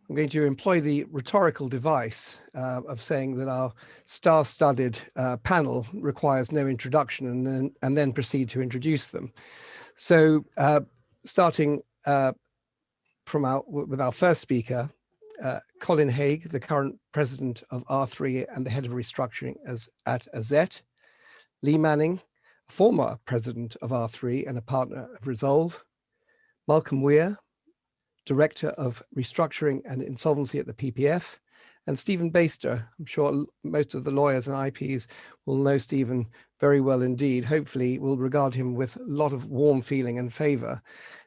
I'm going to employ the rhetorical device of saying that our star-studded panel requires no introduction, and then proceed to introduce them. So starting with our first speaker, Colin Haig, the current president of R3 and the head of restructuring at Azets. Lee Manning, a former president of R3 and a partner of Resolve. Malcolm Weir, director of restructuring and insolvency at the PPF. And Stephen Bristow. I'm sure most of the lawyers and IPs will know Stephen very well indeed. Hopefully will regard him with a lot of warm feeling and favor,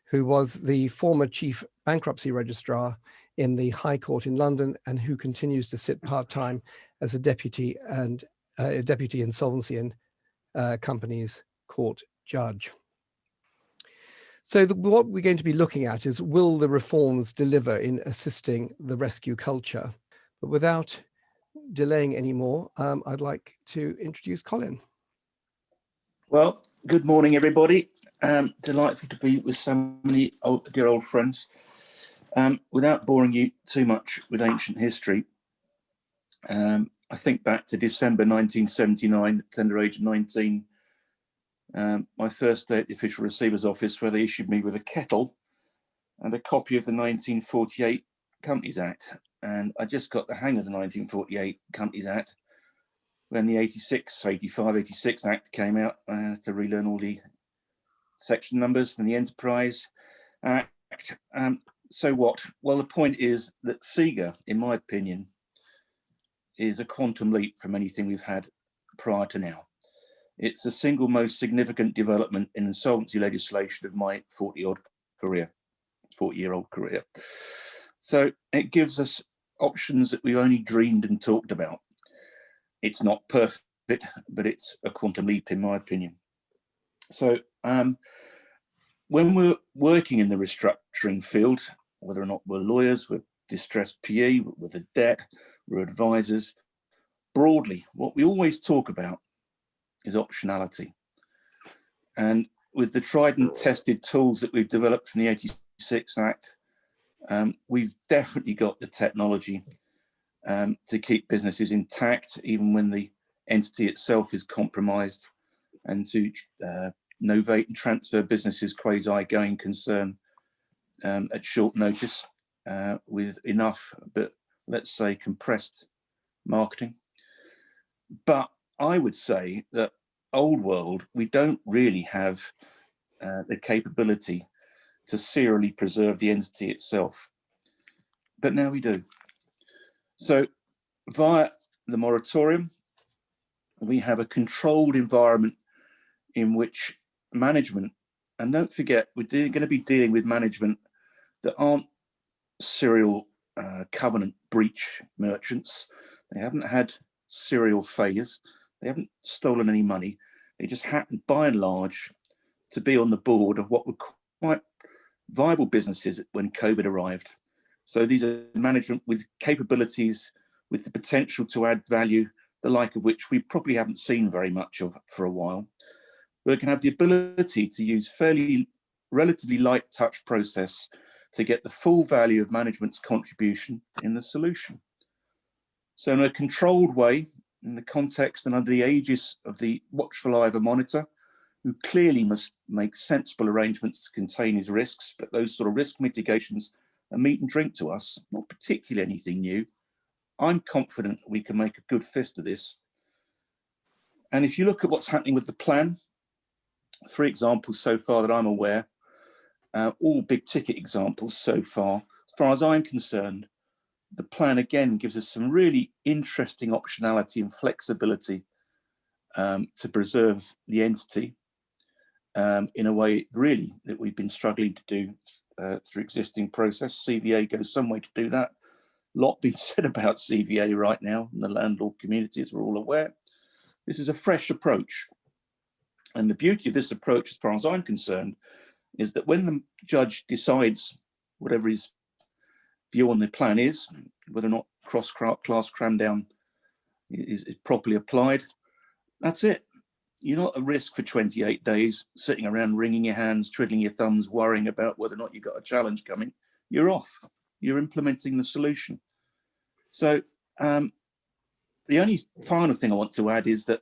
who was the former chief bankruptcy registrar in the High Court in London and who continues to sit part-time as a deputy insolvency and companies court judge. So what we're going to be looking at is, will the reforms deliver in assisting the rescue culture? But without delaying any more, I'd like to introduce Colin. Well, good morning, everybody. Delightful to be with so many dear old friends. Without boring you too much with ancient history, I think back to December 1979, tender age of 19, my first day at the official receiver's office, where they issued me with a kettle and a copy of the 1948 Companies Act. And I just got the hang of the 1948 Companies Act. When the 86 Act came out, I had to relearn all the section numbers and the Enterprise Act. So what? Well, the point is that CIGA, in my opinion, is a quantum leap from anything we've had prior to now. It's the single most significant development in insolvency legislation of my 40-year-old career. So it gives us options that we only dreamed and talked about. It's not perfect, but it's a quantum leap in my opinion. So when we're working in the restructuring field, whether or not we're lawyers, we're distressed PE, we're the debt, we're advisors, broadly, what we always talk about is optionality. And with the tried and tested tools that we've developed from the 86 Act, we've definitely got the technology to keep businesses intact, even when the entity itself is compromised, and to novate and transfer businesses quasi-going concern at short notice with enough, but let's say compressed marketing. But I would say that old world, we don't really have the capability to serially preserve the entity itself. But now we do. So via the moratorium, we have a controlled environment in which management, and don't forget, we're going to be dealing with management that aren't serial covenant breach merchants. They haven't had serial failures. They haven't stolen any money. They just happen, by and large, to be on the board of what were quite viable businesses when COVID arrived. So these are management with capabilities, with the potential to add value, the like of which we probably haven't seen very much of for a while. We can have the ability to use relatively light touch process to get the full value of management's contribution in the solution. So in a controlled way, in the context and under the aegis of the watchful eye of a monitor, who clearly must make sensible arrangements to contain his risks, but those sort of risk mitigations are meat and drink to us, not particularly anything new. I'm confident we can make a good fist of this. And if you look at what's happening with the plan, 3 examples so far that I'm aware, all big ticket examples so far. As far as I'm concerned, the plan again gives us some really interesting optionality and flexibility to preserve the entity in a way really that we've been struggling to do through existing process. CVA goes some way to do that. A lot being said about CVA right now in the landlord community, as we're all aware. This is a fresh approach. And the beauty of this approach, as far as I'm concerned, is that when the judge decides whatever his view on the plan is, whether or not cross-class cram-down is properly applied, that's it. You're not at risk for 28 days, sitting around wringing your hands, twiddling your thumbs, worrying about whether or not you've got a challenge coming. You're off. you're implementing the solution. So the only final thing I want to add is that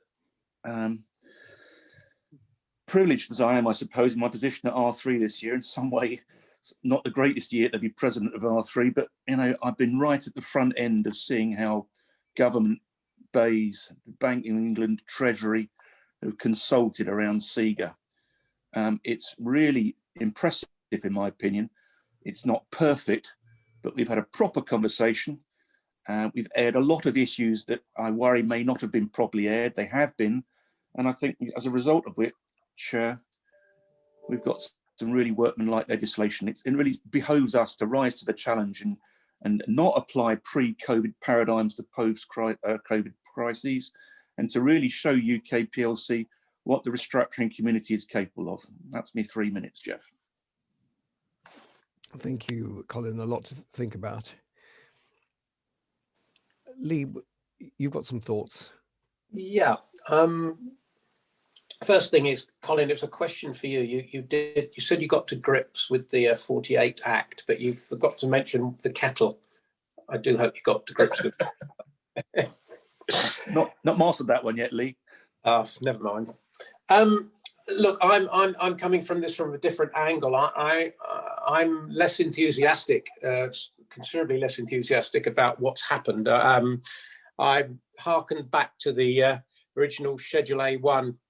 privileged as I am, I suppose, in my position at R3 this year, in some way, not the greatest year to be president of R3, but I've been right at the front end of seeing how government, BEIS, Bank of England, Treasury have consulted around CIGA. It's really impressive, in my opinion. It's not perfect, but we've had a proper conversation. We've aired a lot of issues that I worry may not have been properly aired. They have been, and I think as a result of which, we've got some really workmanlike legislation. It really behoves us to rise to the challenge and not apply pre-COVID paradigms to post-COVID crises, and to really show UK PLC what the restructuring community is capable of. That's me 3 minutes, Jeff. Thank you, Colin. A lot to think about. Lee, you've got some thoughts. Yeah. First thing is, Colin, it was a question for you. You said you got to grips with the 48 Act, but you forgot to mention the kettle. I do hope you got to grips with it. Not mastered that one yet, Lee. Never mind. Look, I'm coming from this from a different angle. I'm less enthusiastic, considerably less enthusiastic about what's happened. I harkened back to the original Schedule A1,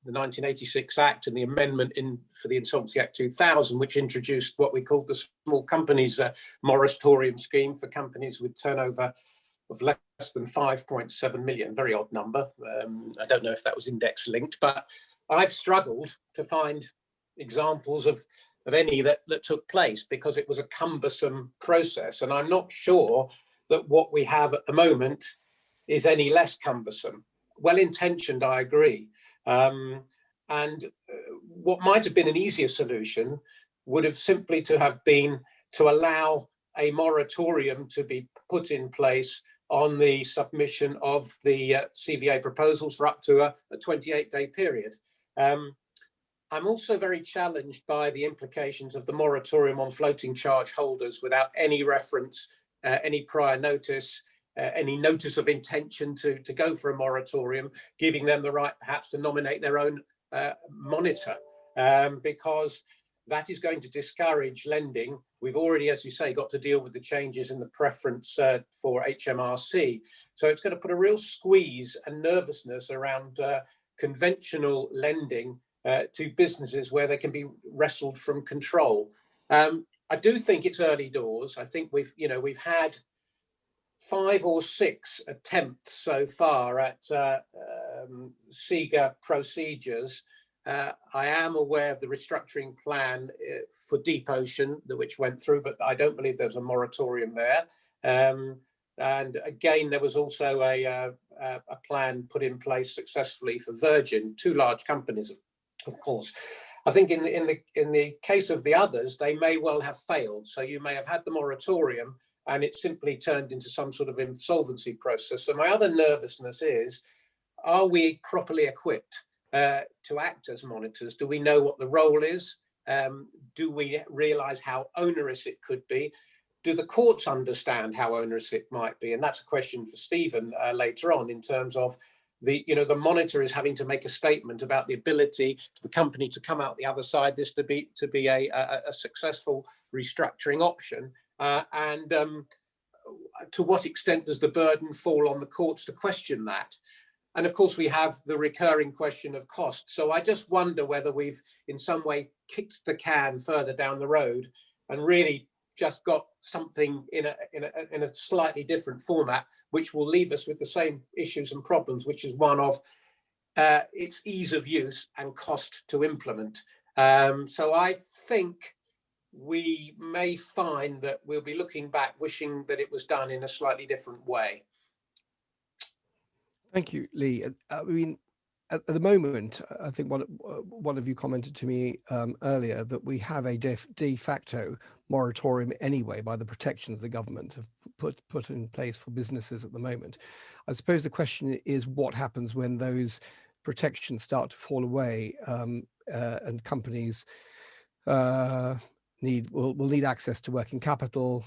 the 1986 Act, and the amendment for the Insolvency Act 2000, which introduced what we called the Small Companies Moratorium Scheme for companies with turnover of less than 5.7 million. Very odd number. I don't know if that was index linked, but I've struggled to find examples of any that took place, because it was a cumbersome process. And I'm not sure that what we have at the moment is any less cumbersome. Well-intentioned, I agree. And what might have been an easier solution would have simply to have been to allow a moratorium to be put in place on the submission of the CVA proposals for up to a 28-day period. I'm also very challenged by the implications of the moratorium on floating charge holders without any reference, any prior notice, any notice of intention to go for a moratorium, giving them the right perhaps to nominate their own monitor, because that is going to discourage lending. We've already, as you say, got to deal with the changes in the preference for HMRC. So it's going to put a real squeeze and nervousness around conventional lending to businesses where they can be wrestled from control. I do think it's early doors. I think we've had 5 or 6 attempts so far at CIGA procedures. I am aware of the restructuring plan for Deep Ocean, which went through, but I don't believe there's a moratorium there. And again, there was also a plan put in place successfully for Virgin, 2 large companies, of course. I think in the case of the others, they may well have failed. So you may have had the moratorium and it simply turned into some sort of insolvency process. So my other nervousness is, are we properly equipped to act as monitors? Do we know what the role is? Do we realize how onerous it could be? Do the courts understand how onerous it might be? And that's a question for Stephen later on, in terms of the monitor is having to make a statement about the ability to the company to come out the other side, this to be a successful restructuring option. And to what extent does the burden fall on the courts to question that? And of course, we have the recurring question of cost. So I just wonder whether we've in some way kicked the can further down the road and really just got something in a slightly different format, which will leave us with the same issues and problems, which is one of its ease of use and cost to implement. So I think we may find that we'll be looking back, wishing that it was done in a slightly different way. Thank you, Lee. I mean, at the moment, I think one of you commented to me earlier that we have a de facto moratorium anyway, by the protections the government have put in place for businesses at the moment. I suppose the question is what happens when those protections start to fall away and companies will need access to working capital.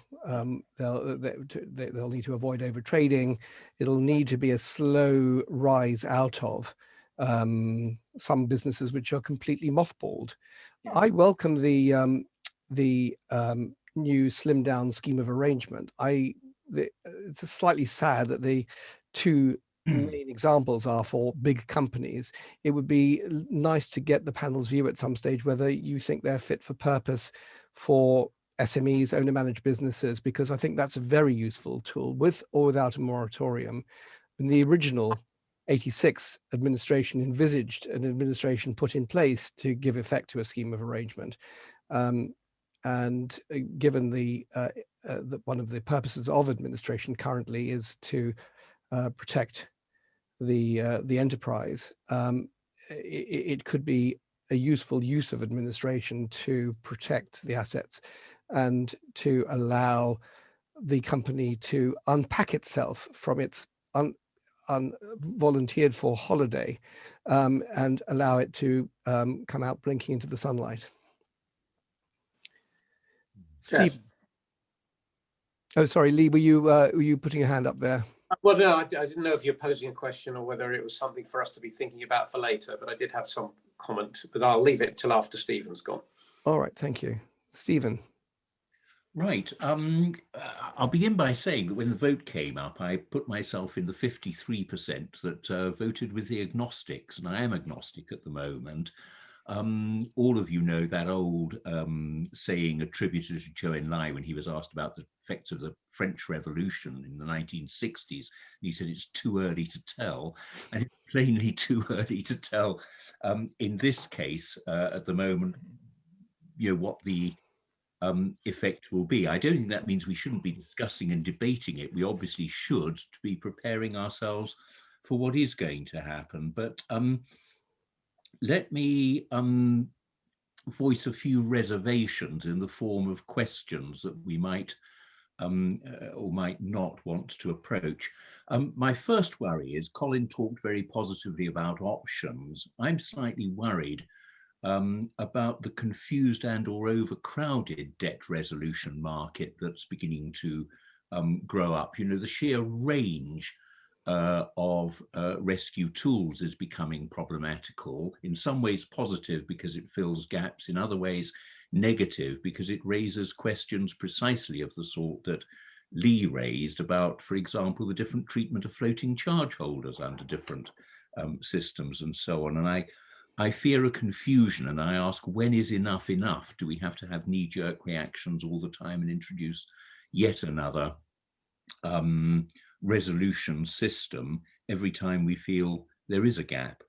They'll need to avoid over trading. It'll need to be a slow rise out of some businesses which are completely mothballed. Yeah. I welcome the new slim down scheme of arrangement. It's slightly sad that the two main examples are for big companies. It would be nice to get the panel's view at some stage whether you think they're fit for purpose for SMEs, owner managed businesses, because I think that's a very useful tool with or without a moratorium. In the original 86 administration envisaged an administration put in place to give effect to a scheme of arrangement. And given that one of the purposes of administration currently is to protect the enterprise, it could be a useful use of administration to protect the assets and to allow the company to unpack itself from its volunteered for holiday and allow it to come out blinking into the sunlight. Jeff. Steve. Oh, sorry, Lee, were you putting your hand up there? Well, no, I didn't know if you're posing a question or whether it was something for us to be thinking about for later, but I did have some comment, but I'll leave it till after Stephen's gone. All right, thank you. Stephen. Right. I'll begin by saying that when the vote came up, I put myself in the 53% that voted with the agnostics, and I am agnostic at the moment. All of you know that old saying attributed to Zhou Enlai when he was asked about the effects of the French Revolution in the 1960s. He said it's too early to tell, and it's plainly too early to tell in this case at the moment, what the effect will be. I don't think that means we shouldn't be discussing and debating it. We obviously should, to be preparing ourselves for what is going to happen. But let me voice a few reservations in the form of questions that we might or might not want to approach. My first worry is Colin talked very positively about options. I'm slightly worried about the confused and or overcrowded debt resolution market that's beginning to grow up. The sheer range of rescue tools is becoming problematical, in some ways positive because it fills gaps, in other ways negative because it raises questions precisely of the sort that Lee raised about, for example, the different treatment of floating charge holders under different systems and so on. And I fear a confusion, and I ask, when is enough enough? Do we have to have knee-jerk reactions all the time and introduce yet another resolution system every time we feel there is a gap?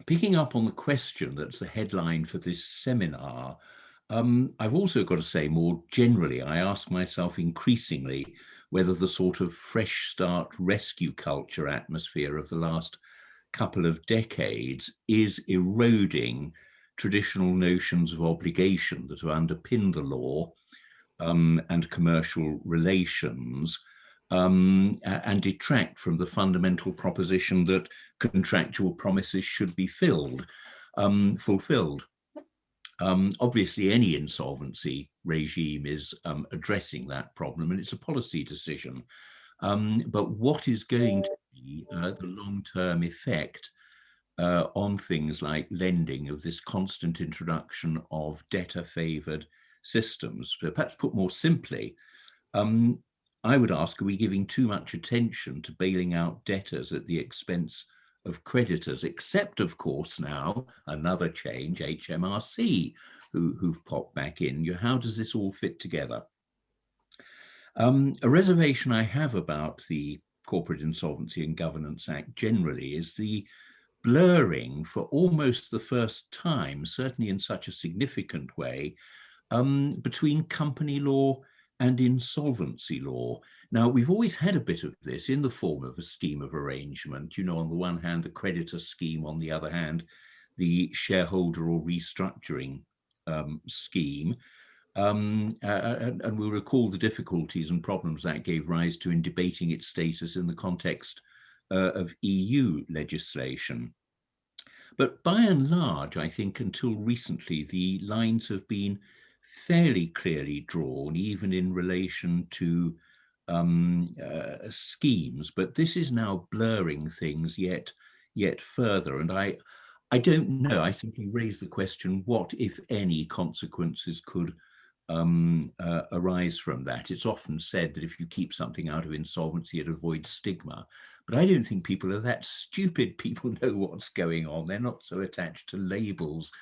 Picking up on the question that's the headline for this seminar, I've also got to say more generally, I ask myself increasingly whether the sort of fresh start rescue culture atmosphere of the last couple of decades is eroding traditional notions of obligation that have underpinned the law and commercial relations, and detract from the fundamental proposition that contractual promises should be fulfilled. Obviously, any insolvency regime is addressing that problem, and it's a policy decision. But what is going to be the long-term effect on things like lending of this constant introduction of debtor-favoured systems? So perhaps put more simply, I would ask, are we giving too much attention to bailing out debtors at the expense of creditors, except, of course, now another change, HMRC, who've popped back in? How does this all fit together? A reservation I have about the Corporate Insolvency and Governance Act generally is the blurring for almost the first time, certainly in such a significant way, between company law and insolvency law. Now, we've always had a bit of this in the form of a scheme of arrangement, on the one hand, the creditor scheme, on the other hand, the shareholder or restructuring scheme. And we'll recall the difficulties and problems that gave rise to in debating its status in the context of EU legislation. But by and large, I think until recently, the lines have been fairly clearly drawn, even in relation to schemes. But this is now blurring things yet further. And I don't know. I simply raise the question: what, if any, consequences could arise from that? It's often said that if you keep something out of insolvency, it avoids stigma. But I don't think people are that stupid. People know what's going on. They're not so attached to labels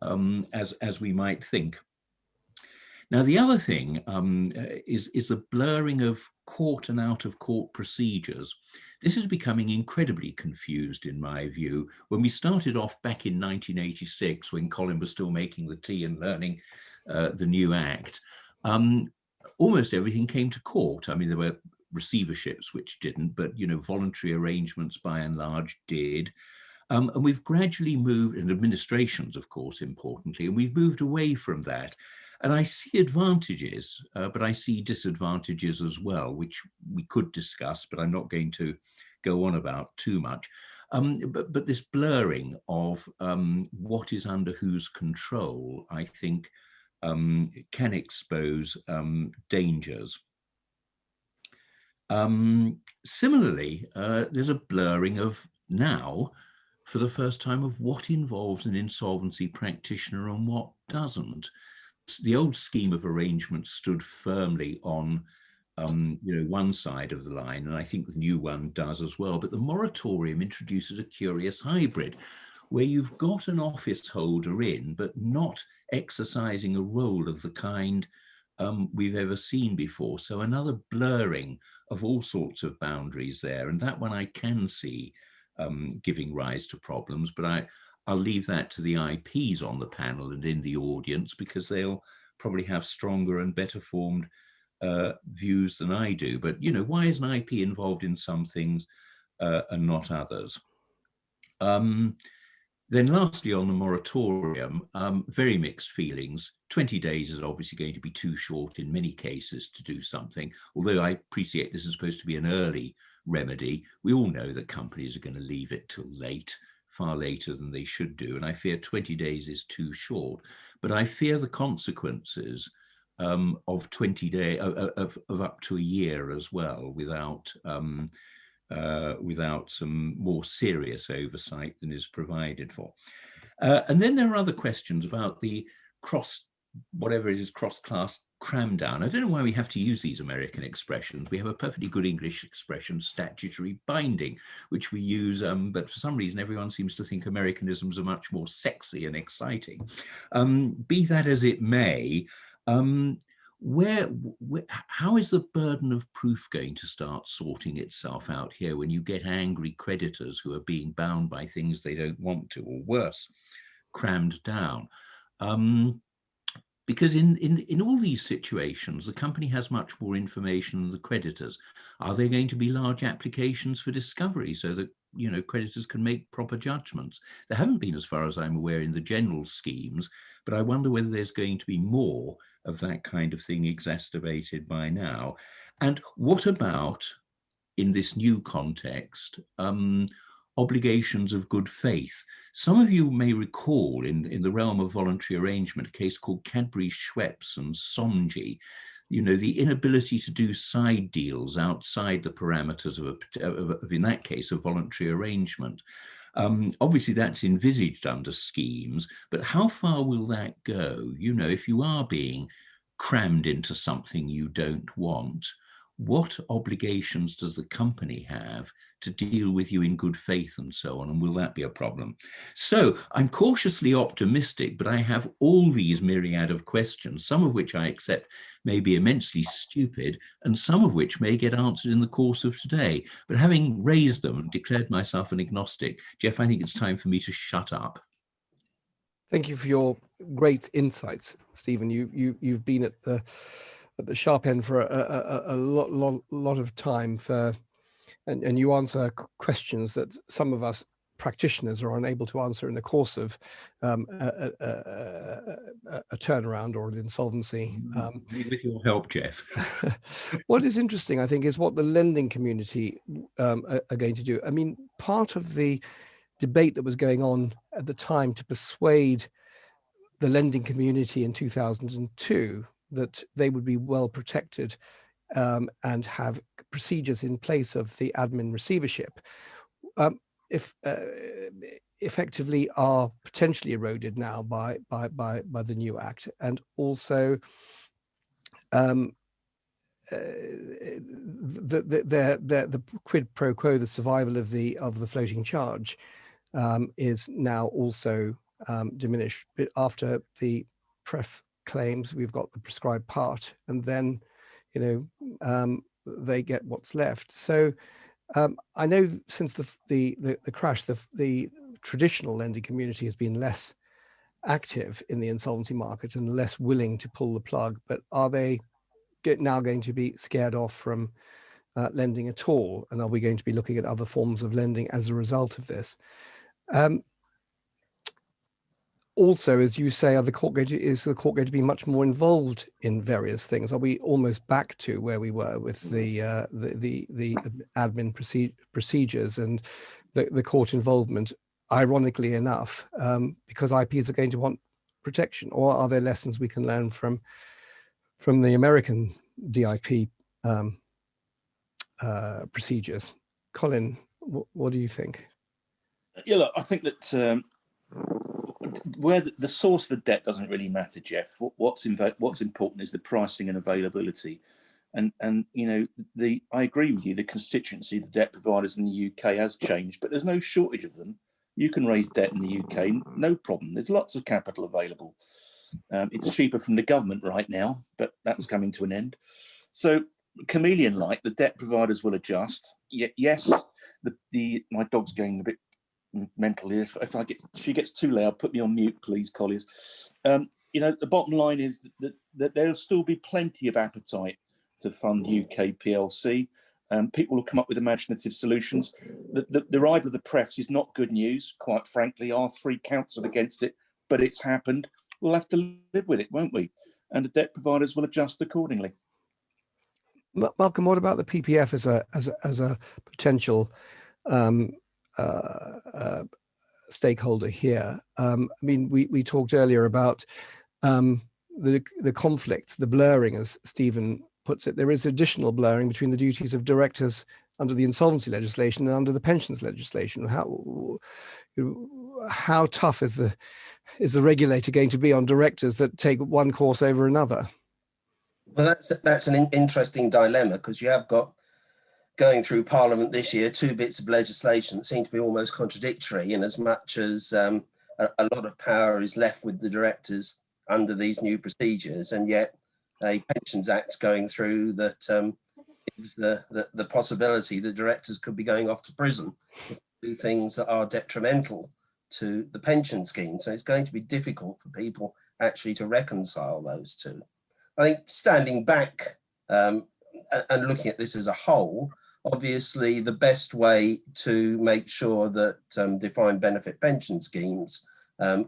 as we might think. Now, the other thing is the blurring of court and out of court procedures. This is becoming incredibly confused, in my view. When we started off back in 1986, when Colin was still making the tea and learning the new act, almost everything came to court. I mean, there were receiverships which didn't, but, you know, voluntary arrangements by and large did. And we've gradually moved, and administrations, of course, importantly, and we've moved away from that. And I see advantages, but I see disadvantages as well, which we could discuss, but I'm not going to go on about too much. But this blurring of what is under whose control, I think, can expose dangers. Similarly, there's a blurring of now, for the first time, of what involves an insolvency practitioner and what doesn't. The old scheme of arrangement stood firmly on one side of the line, and I think the new one does as well. But the moratorium introduces a curious hybrid where you've got an office holder in, but not exercising a role of the kind we've ever seen before. So another blurring of all sorts of boundaries there. And that one I can see giving rise to problems, but I'll leave that to the IPs on the panel and in the audience, because they'll probably have stronger and better formed views than I do. But, you know, why is an IP involved in some things and not others? Then lastly, on the moratorium, very mixed feelings. 20 days is obviously going to be too short in many cases to do something, although I appreciate this is supposed to be an early remedy. We all know that companies are going to leave it till late, far later than they should do, and I fear 20 days is too short. But I fear the consequences of 20 days, of up to a year as well, without some more serious oversight than is provided for. And then there are other questions about the cross-class cram down. I don't know why we have to use these American expressions. We have a perfectly good English expression, statutory binding, which we use, but for some reason everyone seems to think Americanisms are much more sexy and exciting. Be that as it may, how is the burden of proof going to start sorting itself out here when you get angry creditors who are being bound by things they don't want to, or worse, crammed down? Because in all these situations, the company has much more information than the creditors. Are there going to be large applications for discovery so that, you know, creditors can make proper judgments? There haven't been, as far as I'm aware, in the general schemes, but I wonder whether there's going to be more of that kind of thing exacerbated by now. And what about, in this new context, obligations of good faith? Some of you may recall in the realm of voluntary arrangement, a case called Cadbury, Schweppes and Somji, you know, the inability to do side deals outside the parameters of in that case, a voluntary arrangement. Obviously that's envisaged under schemes, but how far will that go? You know, if you are being crammed into something you don't want, what obligations does the company have to deal with you in good faith and so on? And will that be a problem? So I'm cautiously optimistic, but I have all these myriad of questions, some of which I accept may be immensely stupid and some of which may get answered in the course of today. But having raised them and declared myself an agnostic, Jeff, I think it's time for me to shut up. Thank you for your great insights, Stephen. You've been at the sharp end for a lot of time and you answer questions that some of us practitioners are unable to answer in the course of a turnaround or an insolvency. With your help, Jeff. What is interesting, I think, is what the lending community are going to do. I mean, part of the debate that was going on at the time to persuade the lending community in 2002 that they would be well protected and have procedures in place of the admin receivership, if effectively are potentially eroded now by the new act, and also the quid pro quo, the survival of the floating charge, is now also diminished. But after the pref claims, we've got the prescribed part, and then they get what's left. So I know since the crash, the traditional lending community has been less active in the insolvency market and less willing to pull the plug. But are they now going to be scared off from lending at all? And are we going to be looking at other forms of lending as a result of this? Also, as you say, is the court going to be much more involved in various things? Are we almost back to where we were with the admin procedures and the court involvement? Ironically enough, because IPs are going to want protection, or are there lessons we can learn from the American DIP procedures? Colin, what do you think? Yeah, look, I think that where the source of the debt doesn't really matter, Jeff. What's important is the pricing and availability. And I agree with you. The constituency of the debt providers in the UK has changed, but there's no shortage of them. You can raise debt in the UK, no problem. There's lots of capital available. It's cheaper from the government right now, but that's coming to an end. So chameleon-like, the debt providers will adjust. Yes, my dog's going a bit mental here. If she gets too loud, put me on mute, please, Collier. The bottom line is that there'll still be plenty of appetite to fund UK PLC. People will come up with imaginative solutions. The ride with the prefs is not good news, quite frankly. R3 counselled against it, but it's happened. We'll have to live with it, won't we? And the debt providers will adjust accordingly. Malcolm, what about the PPF as a potential stakeholder here? I mean, we talked earlier about the conflicts, the blurring, as Stephen puts it. There is additional blurring between the duties of directors under the insolvency legislation and under the pensions legislation. How tough is the regulator going to be on directors that take one course over another? Well, that's an interesting dilemma, because you have got, going through Parliament this year, two bits of legislation that seem to be almost contradictory, in as much as a lot of power is left with the directors under these new procedures, and yet a Pensions Act going through that gives the possibility that directors could be going off to prison if they do things that are detrimental to the pension scheme. So it's going to be difficult for people actually to reconcile those two. I think standing back and looking at this as a whole, obviously the best way to make sure that defined benefit pension schemes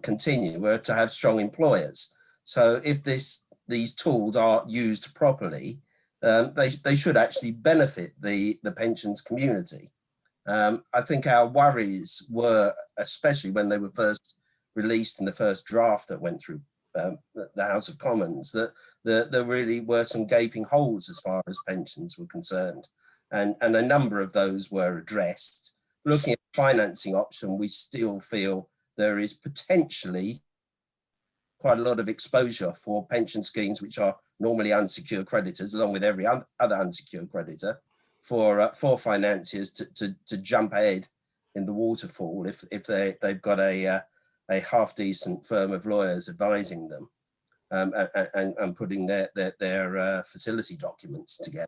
continue were to have strong employers. So if these tools are used properly, they should actually benefit the pensions community. I think our worries were, especially when they were first released in the first draft that went through the House of Commons, that there really were some gaping holes as far as pensions were concerned. And a number of those were addressed. Looking at the financing option, we still feel there is potentially quite a lot of exposure for pension schemes, which are normally unsecured creditors, along with every other unsecured creditor, for financiers to jump ahead in the waterfall if they've got a half decent firm of lawyers advising them and putting their facility documents together.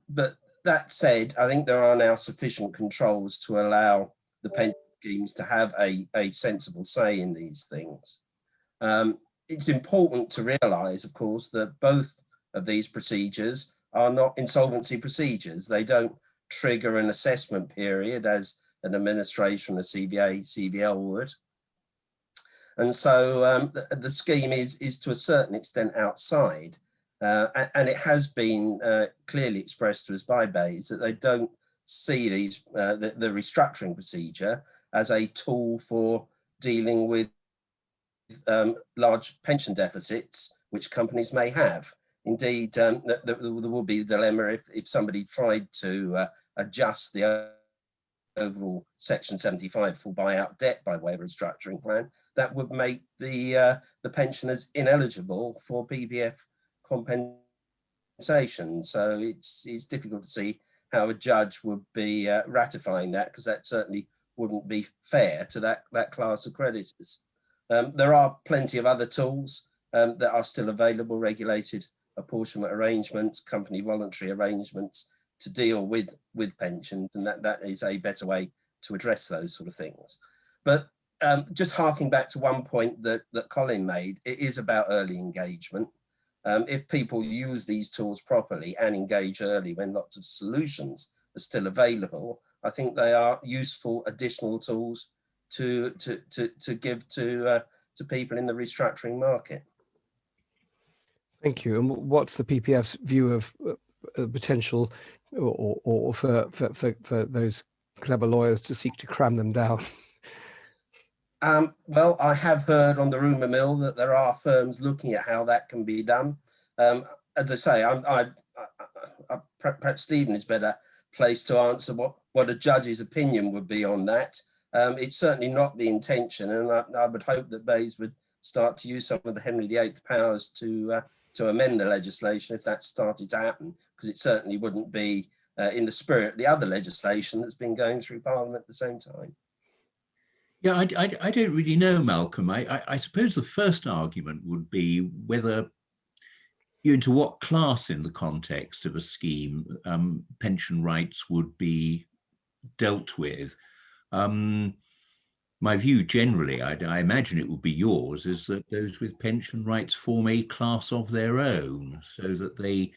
But that said, I think there are now sufficient controls to allow the pension schemes to have a sensible say in these things. It's important to realise, of course, that both of these procedures are not insolvency procedures. They don't trigger an assessment period as an administration, a CVL would. And so the scheme is to a certain extent outside. And it has been clearly expressed to us by BEIS that they don't see the restructuring procedure as a tool for dealing with large pension deficits which companies may have. Indeed, there will be a dilemma if somebody tried to adjust the overall Section 75 full buyout debt by way of a restructuring plan. That would make the pensioners ineligible for PPF compensation. So it's difficult to see how a judge would be ratifying that, because that certainly wouldn't be fair to that class of creditors. There are plenty of other tools that are still available: regulated apportionment arrangements, company voluntary arrangements to deal with pensions, and that is a better way to address those sort of things. But just harking back to one point that Colin made, it is about early engagement. If people use these tools properly and engage early when lots of solutions are still available, I think they are useful additional tools to give to people in the restructuring market. Thank you. And what's the PPF's view of potential or for those clever lawyers to seek to cram them down? Well, I have heard on the rumour mill that there are firms looking at how that can be done. As I say, perhaps Stephen is better placed to answer what a judge's opinion would be on that. It's certainly not the intention, and I would hope that Bayes would start to use some of the Henry VIII powers to amend the legislation if that started to happen, because it certainly wouldn't be in the spirit of the other legislation that's been going through Parliament at the same time. Yeah, I don't really know, Malcolm. I suppose the first argument would be whether into what class in the context of a scheme pension rights would be dealt with. My view generally, I imagine it would be yours, is that those with pension rights form a class of their own, so that they,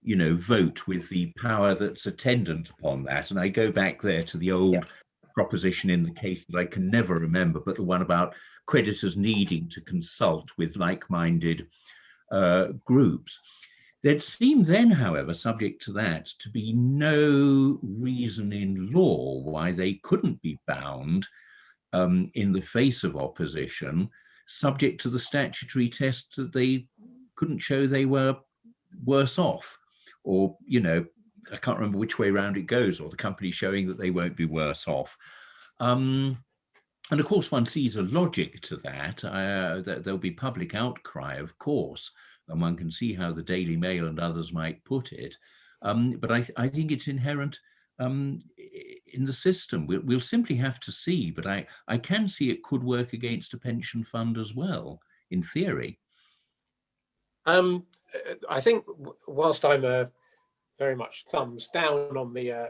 vote with the power that's attendant upon that. And I go back there to the old proposition in the case that I can never remember, but the one about creditors needing to consult with like-minded groups. There'd seem then, however, subject to that, to be no reason in law why they couldn't be bound in the face of opposition, subject to the statutory test that they couldn't show they were worse off, or, I can't remember which way around it goes, or the company showing that they won't be worse off. And of course, one sees a logic to that. There'll be public outcry, of course, and one can see how the Daily Mail and others might put it. But I think it's inherent in the system. We'll simply have to see, but I can see it could work against a pension fund as well, in theory. I think whilst I'm very much thumbs down on the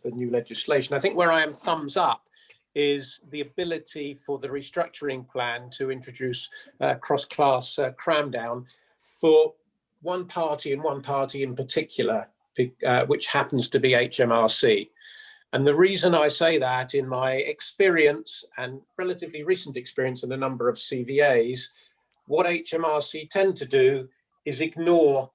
new legislation, I think where I am thumbs up is the ability for the restructuring plan to introduce cross-class cram down for one party and one party in particular, which happens to be HMRC. And the reason I say that, in my experience and relatively recent experience in a number of CVAs, what HMRC tend to do is ignore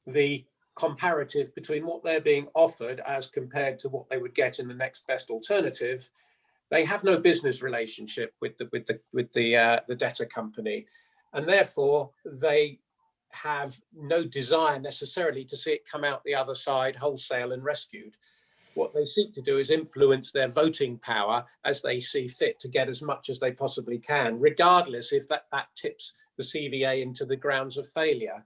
the comparative between what they're being offered as compared to what they would get in the next best alternative. They have no business relationship with the debtor company, and therefore they have no desire necessarily to see it come out the other side wholesale and rescued. What they seek to do is influence their voting power as they see fit to get as much as they possibly can, regardless if that tips the CVA into the grounds of failure.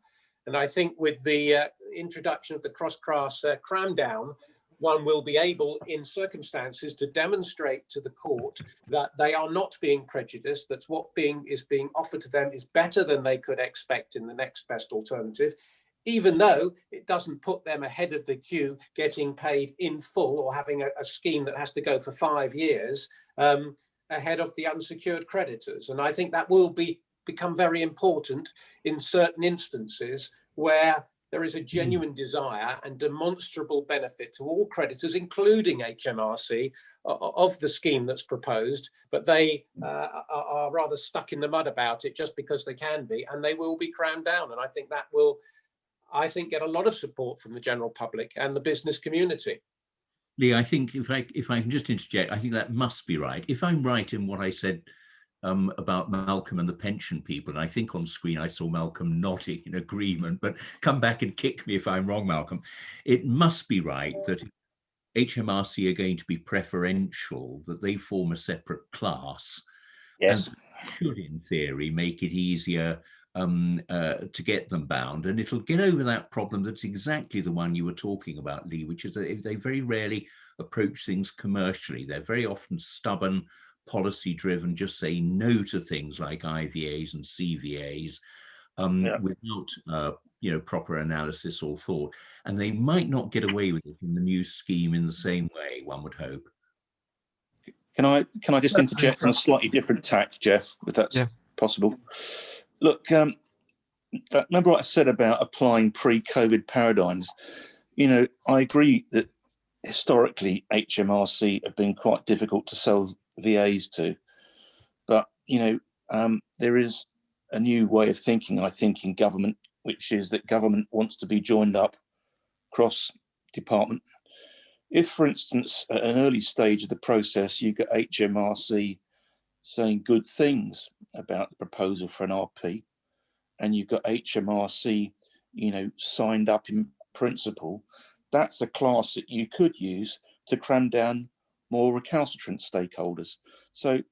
And I think with the introduction of the cross-class cram down, one will be able, in circumstances, to demonstrate to the court that they are not being prejudiced, that what is being offered to them is better than they could expect in the next best alternative, even though it doesn't put them ahead of the queue getting paid in full or having a scheme that has to go for 5 years ahead of the unsecured creditors. And I think that will become very important in certain instances where there is a genuine desire and demonstrable benefit to all creditors, including HMRC, of the scheme that's proposed, but they are rather stuck in the mud about it just because they can be, and they will be crammed down. And I think that will, get a lot of support from the general public and the business community. Lee, I think if I can just interject, I think that must be right. If I'm right in what I said about Malcolm and the pension people, and I think on screen I saw Malcolm nodding in agreement, but come back and kick me if I'm wrong, Malcolm. It must be right that HMRC are going to be preferential, that they form a separate class, Yes. and should, in theory, make it easier to get them bound. And it'll get over that problem that's exactly the one you were talking about, Lee, which is that they very rarely approach things commercially. They're very often stubborn, policy-driven, just say no to things like IVAs and CVAs without proper analysis or thought. And they might not get away with it in the new scheme in the same way, one would hope. Can I just interject on a slightly different tack, Jeff, if that's possible? Look, remember what I said about applying pre-COVID paradigms? I agree that historically HMRC have been quite difficult to sell VAs to, but there is a new way of thinking, I think, in government, which is that government wants to be joined up cross department. If, for instance, at an early stage of the process, you get HMRC saying good things about the proposal for an RP, and you've got HMRC, signed up in principle, that's a class that you could use to cram down more recalcitrant stakeholders. So,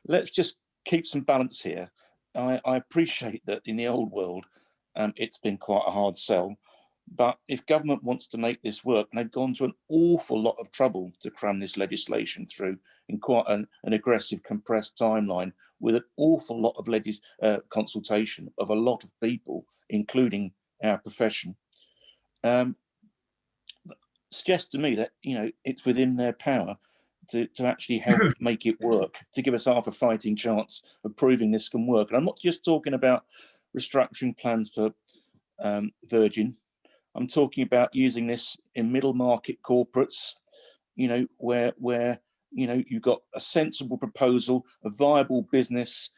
let's just keep some balance here. I appreciate that in the old world, it's been quite a hard sell. But if government wants to make this work, and they've gone to an awful lot of trouble to cram this legislation through in quite an aggressive, compressed timeline, with an awful lot of consultation of a lot of people, including our profession, suggests to me that it's within their power to actually help make it work, to give us half a fighting chance of proving this can work. And I'm not just talking about restructuring plans for Virgin. I'm talking about using this in middle market corporates, where you've got a sensible proposal, a viable business,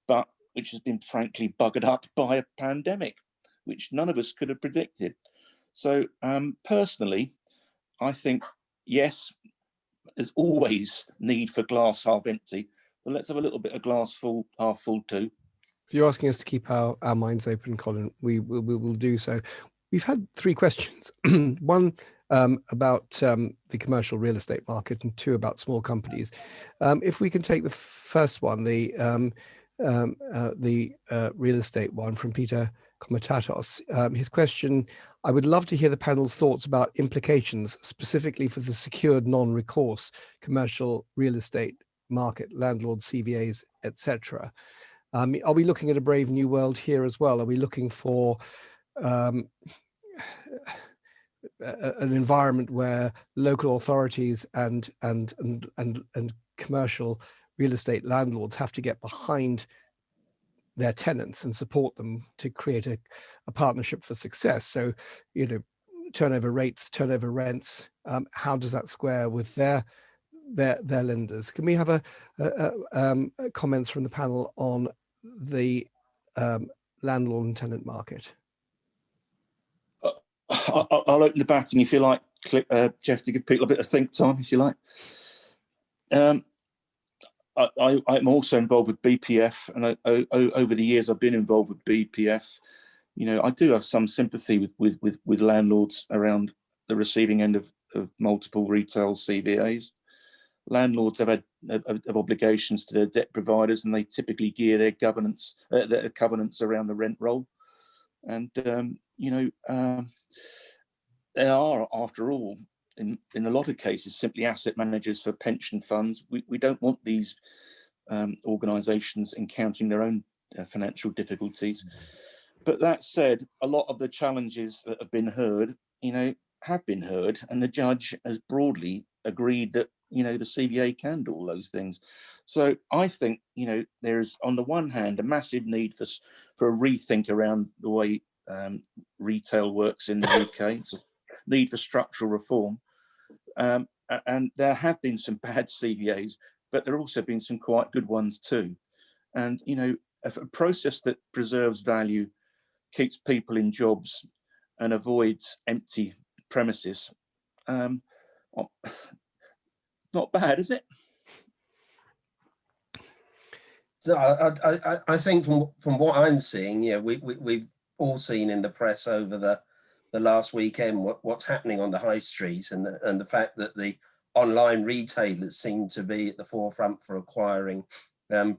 but which has been frankly buggered up by a pandemic, which none of us could have predicted. So personally, I think, yes, there's always need for glass half empty, but let's have a little bit of glass full, half full too. So you're asking us to keep our minds open, Colin. We will do so. We've had 3 questions. One about the commercial real estate market, and 2 about small companies. If we can take the first one, the real estate one from Peter Komitatos. His question: I would love to hear the panel's thoughts about implications specifically for the secured non-recourse commercial real estate market, landlords, CVAs, etc. Are we looking at a brave new world here as well? Are we looking for an environment where local authorities and commercial real estate landlords have to get behind their tenants and support them to create a partnership for success? So, turnover rates, turnover rents, how does that square with their lenders? Can we have comments from the panel on the landlord and tenant market? I'll open the batting if you like, Jeff, to give people a bit of think time, if you like. I'm also involved with BPF, and over the years I've been involved with BPF. I do have some sympathy with landlords around the receiving end of multiple retail CVAs. Landlords have obligations to their debt providers, and they typically gear their covenants around the rent roll. And they are, after all, in a lot of cases, simply asset managers for pension funds. We don't want these organisations encountering their own financial difficulties. But that said, a lot of the challenges that have been heard, have been heard, and the judge has broadly agreed that the CVA can do all those things. So I think there is, on the one hand, a massive need for a rethink around the way retail works in the UK. It's a need for structural reform, and there have been some bad CVAs, but there have also been some quite good ones too. And a process that preserves value, keeps people in jobs, and avoids empty premises, Not bad, is it? So I think from what I'm seeing, yeah, we've all seen in the press over the last weekend what's happening on the high street, and the fact that the online retailers seem to be at the forefront for acquiring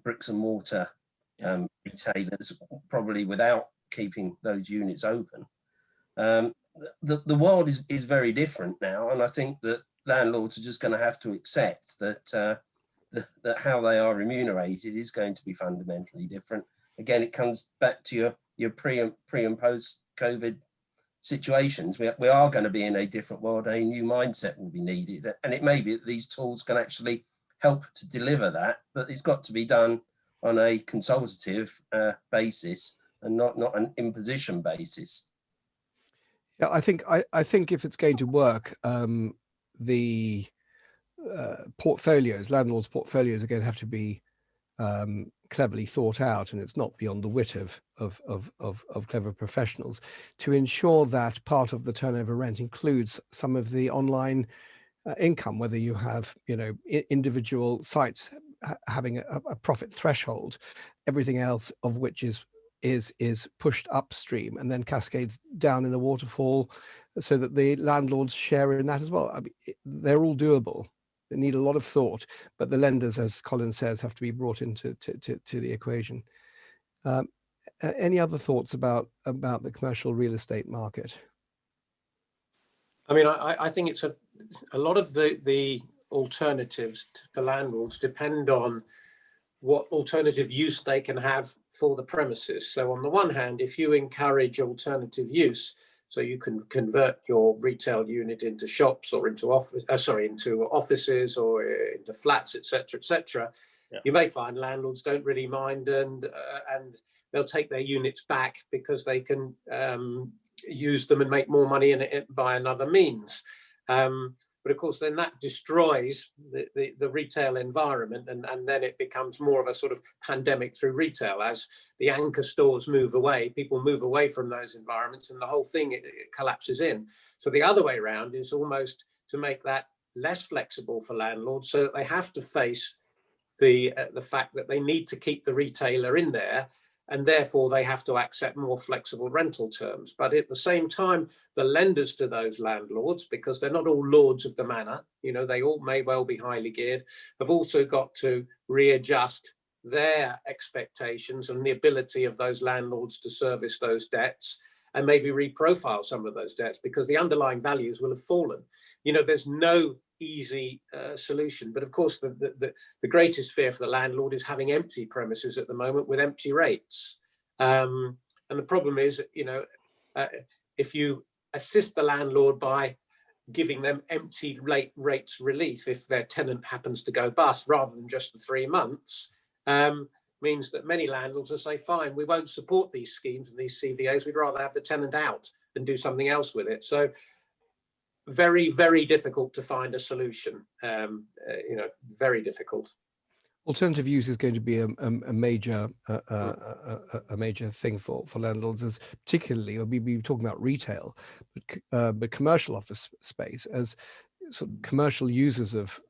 bricks and mortar retailers, probably without keeping those units open. The world is very different now, and I think that landlords are just going to have to accept that that how they are remunerated is going to be fundamentally different. Again, it comes back to your pre and post COVID situations. We are going to be in a different world. A new mindset will be needed, and it may be that these tools can actually help to deliver that, but it's got to be done on a consultative basis and not an imposition basis. Yeah, I think if it's going to work, the landlords' portfolios are going to have to be cleverly thought out, and it's not beyond the wit of clever professionals to ensure that part of the turnover rent includes some of the online income, whether you have, you know, individual sites having a profit threshold, everything else of which is pushed upstream and then cascades down in a waterfall, so that the landlords share in that as well. I mean, they're all doable. They need a lot of thought, but the lenders, as Colin says, have to be brought into to the equation. Any other thoughts about the commercial real estate market? I mean, I think it's a lot of the alternatives to landlords depend on what alternative use they can have for the premises. So on the one hand, if you encourage alternative use, so you can convert your retail unit into shops or into offices or into flats, etc., Yeah. you may find landlords don't really mind, and they'll take their units back because they can use them and make more money in it by another means. But of course, then that destroys the retail environment, and then it becomes more of a sort of pandemic through retail. As the anchor stores move away, people move away from those environments, and the whole thing it collapses in. So the other way around is almost to make that less flexible for landlords, so that they have to face the fact that they need to keep the retailer in there, and therefore they have to accept more flexible rental terms. But at the same time, the lenders to those landlords, because they're not all lords of the manor, you know, they all may well be highly geared, have also got to readjust their expectations and the ability of those landlords to service those debts, and maybe reprofile some of those debts, because the underlying values will have fallen. You know, there's no easy solution, but of course the greatest fear for the landlord is having empty premises at the moment with empty rates, and the problem is, you know, if you assist the landlord by giving them empty rates relief if their tenant happens to go bust, rather than just the 3 months, means that many landlords will say, fine, we won't support these schemes and these CVAs, we'd rather have the tenant out and do something else with it. So very, very difficult to find a solution, you know, very difficult. Alternative use is going to be a major thing for landlords, as particularly we were talking about retail, but commercial office space, as sort of commercial users of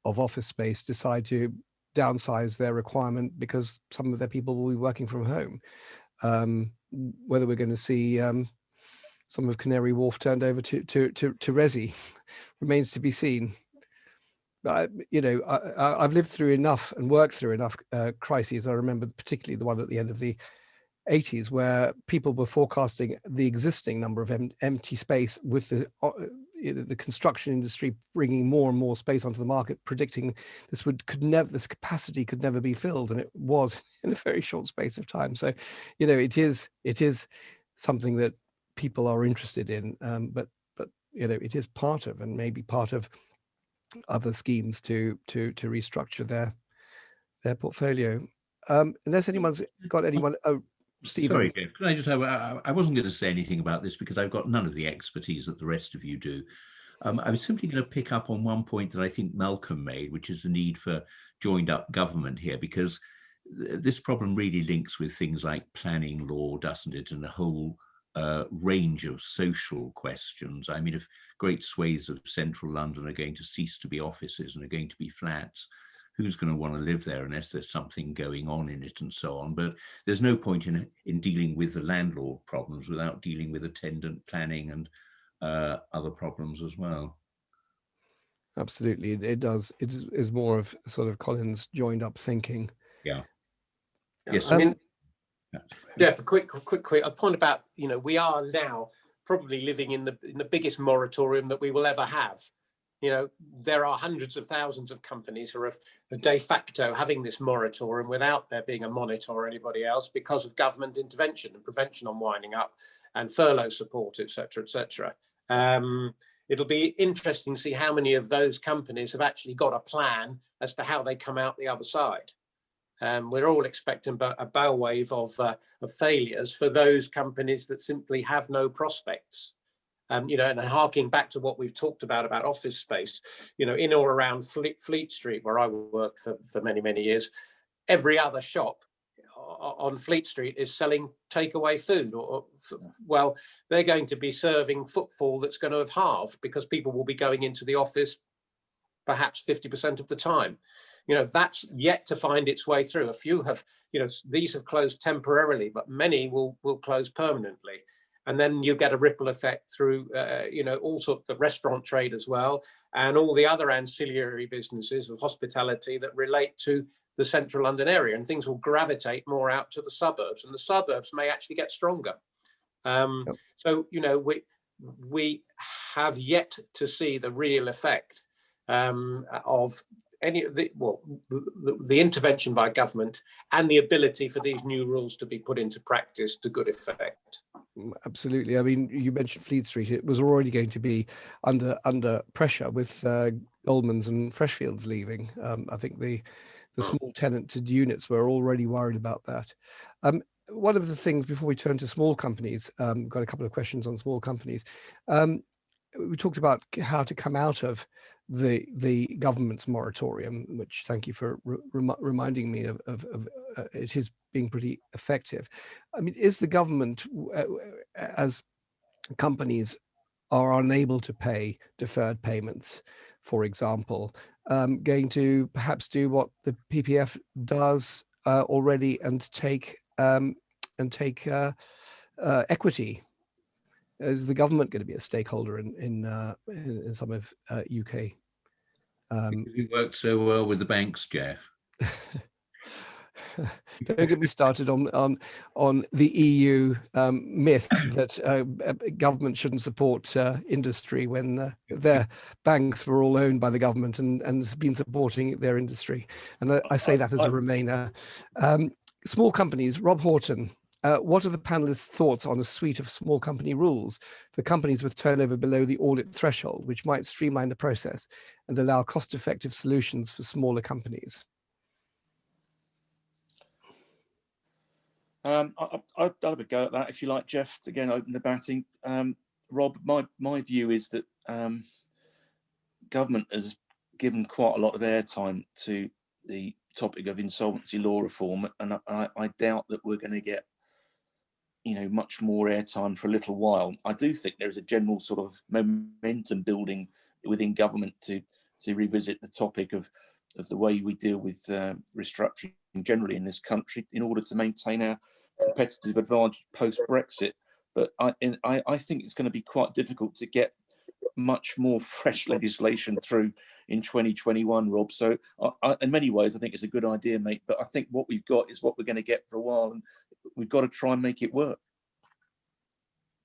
office space decide to downsize their requirement because some of their people will be working from home. Whether we're going to see some of Canary Wharf turned over to Resi remains to be seen. You know, I've lived through enough and worked through enough crises. I remember particularly the one at the end of the 80s, where people were forecasting the existing number of empty space with the construction industry bringing more and more space onto the market, predicting this capacity could never be filled, and it was in a very short space of time. So, you know, it is something that people are interested in, but you know, it is part of, and maybe part of, other schemes to restructure their portfolio. Unless anyone's got anyone. Oh, Stephen. Sorry, Dave. Can I just have? I wasn't going to say anything about this because I've got none of the expertise that the rest of you do. I was simply going to pick up on one point that I think Malcolm made, which is the need for joined up government here, because this problem really links with things like planning law, doesn't it, and the whole range of social questions. I mean, if great swathes of central London are going to cease to be offices and are going to be flats, who's going to want to live there unless there's something going on in it and so on? But there's no point in dealing with the landlord problems without dealing with attendant planning and other problems as well. Absolutely, it does. It is more of sort of Colin's joined up thinking. Yeah. Yes. I mean, Jeff, a quick point about, you know, we are now probably living in the biggest moratorium that we will ever have. You know, there are hundreds of thousands of companies who are de facto having this moratorium without there being a monitor or anybody else because of government intervention and prevention on winding up and furlough support, et cetera, et cetera. It'll be interesting to see how many of those companies have actually got a plan as to how they come out the other side. We're all expecting a bow wave of failures for those companies that simply have no prospects. You know, and harking back to what we've talked about office space, you know, in or around Fleet Street, where I worked for many, many years, every other shop on Fleet Street is selling takeaway food, well, they're going to be serving footfall that's going to have halved because people will be going into the office perhaps 50% of the time. You know, that's yet to find its way through. A few have, you know, these have closed temporarily, but many will close permanently. And then you get a ripple effect through, you know, all sorts of the restaurant trade as well, and all the other ancillary businesses of hospitality that relate to the central London area, and things will gravitate more out to the suburbs, and the suburbs may actually get stronger. So, you know, we have yet to see the real effect of any of the intervention by government and the ability for these new rules to be put into practice to good effect. Absolutely. I mean, you mentioned Fleet Street. It was already going to be under pressure with Goldman's and Freshfields leaving. I think the small tenanted units were already worried about that. One of the things, before we turn to small companies, got a couple of questions on small companies. We talked about how to come out of the government's moratorium, which thank you for reminding me of it is being pretty effective. I mean, is the government, as companies are unable to pay deferred payments, for example, going to perhaps do what the PPF does already and take equity? Is the government going to be a stakeholder in some of UK? Because we work so well with the banks, Jeff. Don't get me started on the EU myth that government shouldn't support industry when their banks were all owned by the government and has been supporting their industry. And I say that as a Remainer. Small companies, Rob Horton. What are the panelists' thoughts on a suite of small company rules for companies with turnover below the audit threshold, which might streamline the process and allow cost-effective solutions for smaller companies? I'd have a go at that if you like, Jeff. Again, open the batting. Rob, my view is that government has given quite a lot of airtime to the topic of insolvency law reform, and I doubt that we're going to get, you know, much more airtime for a little while. I do think there's a general sort of momentum building within government to revisit the topic of the way we deal with restructuring generally in this country in order to maintain our competitive advantage post-Brexit. But I think it's going to be quite difficult to get much more fresh legislation through in 2021, Rob. So in many ways, I think it's a good idea, mate. But I think what we've got is what we're going to get for a while, and we've got to try and make it work.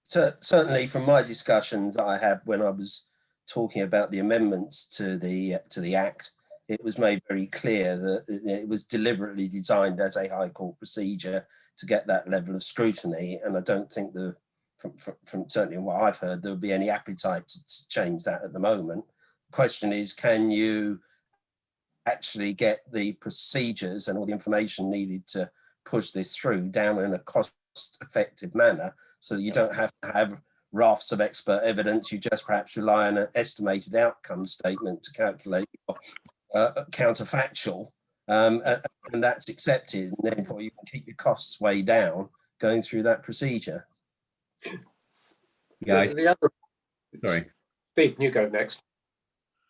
So certainly from my discussions I had when I was talking about the amendments to the Act, it was made very clear that it was deliberately designed as a High Court procedure to get that level of scrutiny. And I don't think from certainly what I've heard, there would be any appetite to change that at the moment. The question is, can you actually get the procedures and all the information needed to push this through down in a cost-effective manner so that you don't have to have rafts of expert evidence? You just perhaps rely on an estimated outcome statement to calculate counterfactual, and that's accepted, and therefore you can keep your costs way down going through that procedure. Yeah, The other, sorry. Steve, you go next.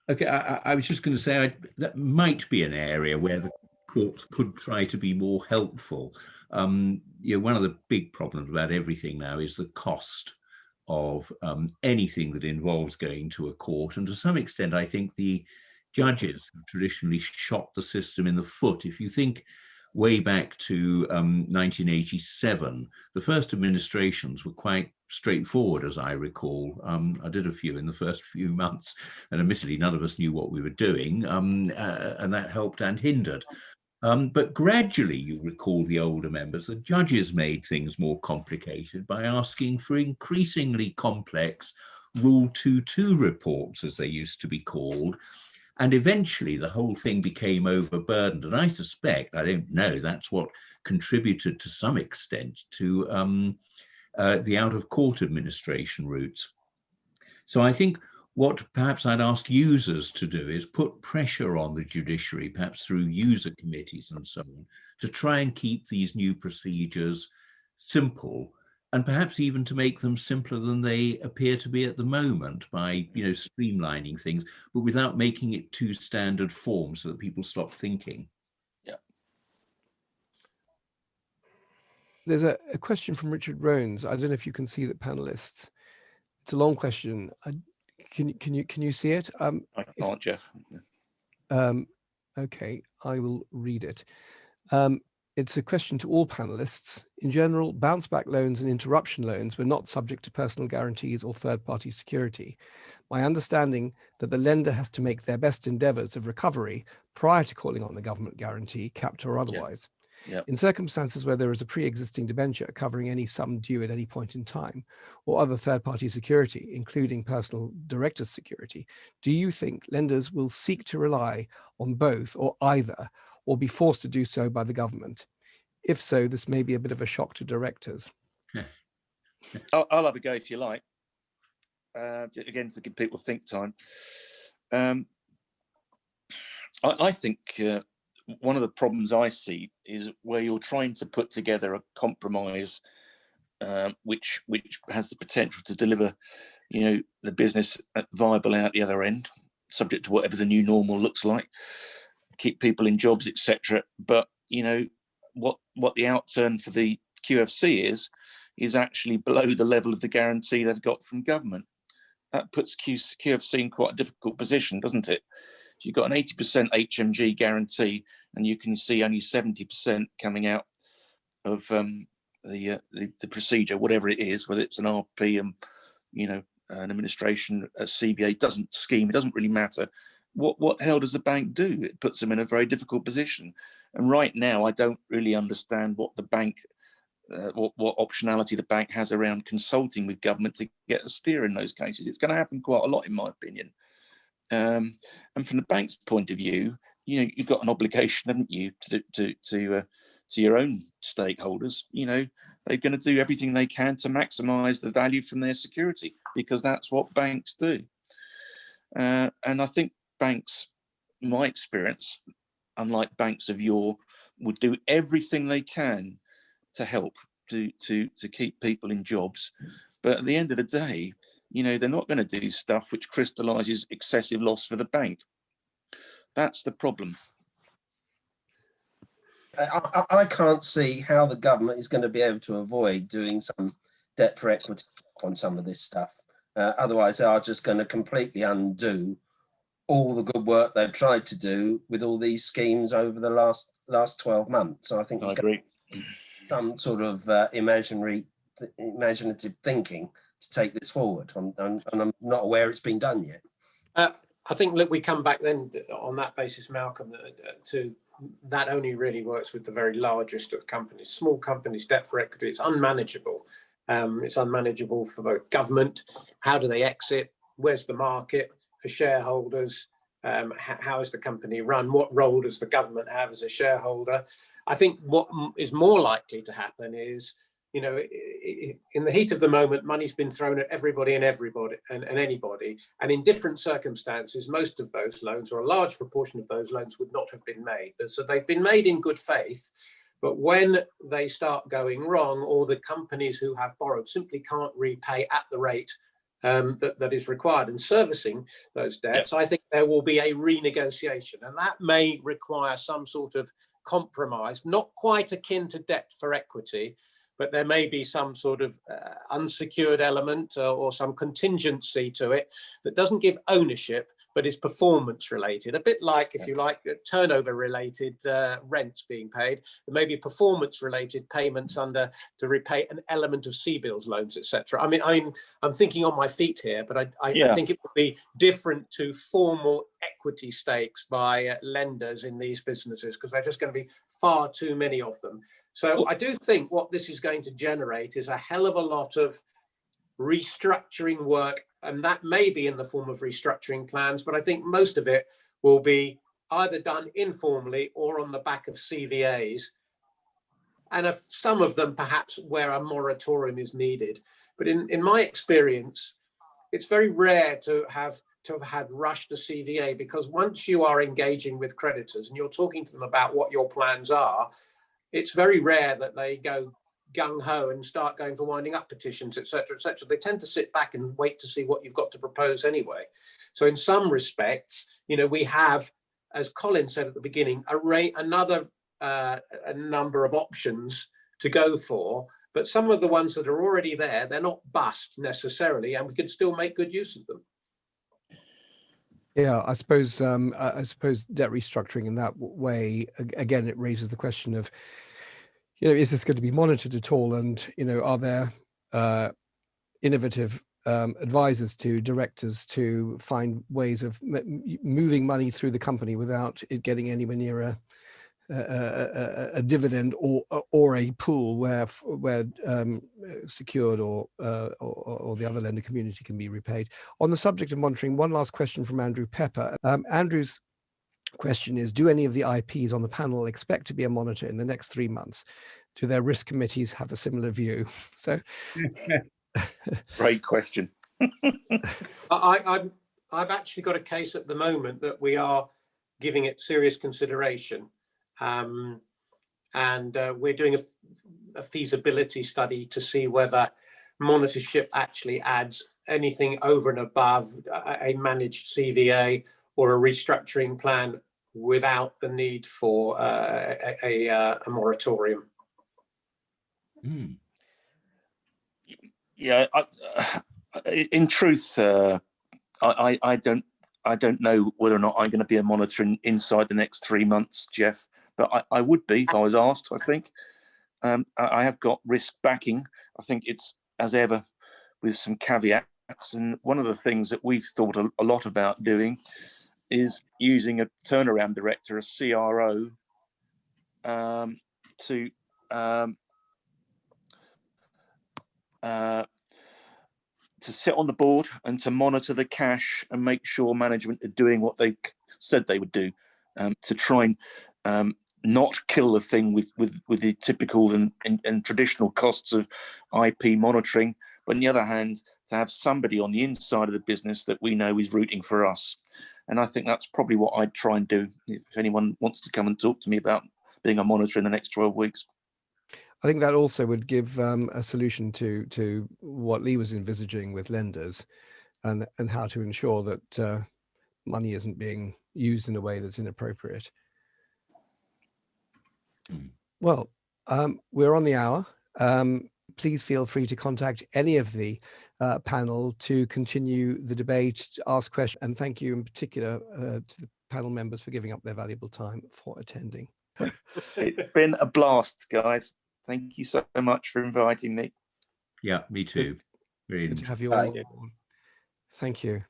Okay, I was just going to say that might be an area where the courts could try to be more helpful. One of the big problems about everything now is the cost of anything that involves going to a court. And to some extent, I think the judges have traditionally shot the system in the foot. If you think way back to 1987, the first administrations were quite straightforward, as I recall. I did a few in the first few months, and admittedly, none of us knew what we were doing, and that helped and hindered. But gradually, you recall the older members, the judges made things more complicated by asking for increasingly complex Rule 2.2 reports, as they used to be called. And eventually the whole thing became overburdened. And I suspect, I don't know, that's what contributed to some extent to the out-of-court administration routes. So I think what perhaps I'd ask users to do is put pressure on the judiciary, perhaps through user committees and so on, to try and keep these new procedures simple, and perhaps even to make them simpler than they appear to be at the moment by, streamlining things, but without making it too standard form so that people stop thinking. Yeah. There's a question from Richard Rones. I don't know if you can see the panelists. It's a long question. Can you see it? I can't, Jeff. Okay, I will read it. It's a question to all panelists. In general, bounce back loans and interruption loans were not subject to personal guarantees or third-party security. My understanding that the lender has to make their best endeavours of recovery prior to calling on the government guarantee, capped or otherwise. Yeah. In circumstances where there is a pre-existing debenture covering any sum due at any point in time, or other third-party security, including personal director's security, do you think lenders will seek to rely on both or either, or be forced to do so by the government? If so, this may be a bit of a shock to directors. I'll have a go if you like. Again, to give people think time. I think one of the problems I see is where you're trying to put together a compromise which has the potential to deliver, the business viable out the other end, subject to whatever the new normal looks like, keep people in jobs, etc. But what the outturn for the QFC is actually below the level of the guarantee they've got from government. That puts QFC in quite a difficult position, doesn't it? So you've got an 80% HMG guarantee, and you can see only 70% coming out of the procedure, whatever it is, whether it's an RP and an administration, a CBA, it doesn't really matter. What the hell does the bank do? It puts them in a very difficult position. And right now, I don't really understand what the bank, what optionality the bank has around consulting with government to get a steer in those cases. It's going to happen quite a lot, in my opinion. And from the bank's point of view, you've got an obligation, haven't you, to your own stakeholders. They're going to do everything they can to maximise the value from their security, because that's what banks do. And I think banks, in my experience, unlike banks of yore, would do everything they can to help to keep people in jobs. But at the end of the day, they're not going to do stuff which crystallises excessive loss for the bank. That's the problem. I can't see how the government is going to be able to avoid doing some debt for equity on some of this stuff. Otherwise, they are just going to completely undo all the good work they've tried to do with all these schemes over the last 12 months. So I think I agree. Some sort of imaginative thinking to take this forward, and I'm not aware it's been done yet. I think, look, we come back then on that basis, Malcolm, to that only really works with the very largest of companies. Small companies, debt for equity, it's unmanageable. It's unmanageable for both government. How do they exit? Where's the market for shareholders? How is the company run? What role does the government have as a shareholder? I think what is more likely to happen is, in the heat of the moment, money's been thrown at everybody and anybody. And in different circumstances, most of those loans, or a large proportion of those loans, would not have been made. So they've been made in good faith, But when they start going wrong, or the companies who have borrowed simply can't repay at the rate that is required in servicing those debts, I think there will be a renegotiation, and that may require some sort of compromise, not quite akin to debt for equity, but there may be some sort of unsecured element or some contingency to it that doesn't give ownership, but is performance related, a bit like, if you like, turnover related rents being paid. There may be performance related payments under to repay an element of CBILS loans, etc. I mean, I'm thinking on my feet here, but I think it would be different to formal equity stakes by lenders in these businesses, because there are just going to be far too many of them. So I do think what this is going to generate is a hell of a lot of restructuring work, and that may be in the form of restructuring plans, but I think most of it will be either done informally or on the back of CVAs, and some of them perhaps where a moratorium is needed. But in my experience, it's very rare to have had rushed to CVA, because once you are engaging with creditors and you're talking to them about what your plans are, it's very rare that they go gung-ho and start going for winding up petitions, etc., etc. They tend to sit back and wait to see what you've got to propose anyway. So in some respects, we have, as Colin said at the beginning, a number of options to go for, but some of the ones that are already there, they're not bust necessarily, and we can still make good use of them. Yeah, I suppose debt restructuring in that way, again, it raises the question of, is this going to be monitored at all? And, are there innovative advisors to directors to find ways of moving money through the company without it getting anywhere near a dividend or a pool where secured or the other lender community can be repaid. On the subject of monitoring, one last question from Andrew Pepper. Andrew's question is, do any of the IPs on the panel expect to be a monitor in the next 3 months? Do their risk committees have a similar view? So, great question. I've actually got a case at the moment that we are giving it serious consideration. And we're doing a feasibility study to see whether monitorship actually adds anything over and above a managed CVA or a restructuring plan without the need for a moratorium. Mm. Yeah, in truth, I don't know whether or not I'm going to be a monitor inside the next 3 months, Jeff. But I would be if I was asked, I think. I have got risk backing. I think it's, as ever, with some caveats. And one of the things that we've thought a lot about doing is using a turnaround director, a CRO, to sit on the board and to monitor the cash and make sure management are doing what they said they would do, to try and not kill the thing with the typical and traditional costs of IP monitoring, but on the other hand, to have somebody on the inside of the business that we know is rooting for us. And I think that's probably what I'd try and do if anyone wants to come and talk to me about being a monitor in the next 12 weeks. I think that also would give a solution to what Lee was envisaging with lenders, and how to ensure that money isn't being used in a way that's inappropriate. Well, we're on the hour. Please feel free to contact any of the panel to continue the debate, to ask questions, and thank you in particular to the panel members for giving up their valuable time for attending. It's been a blast, guys. Thank you so much for inviting me. Yeah, me too. Good to have you all. Thank you.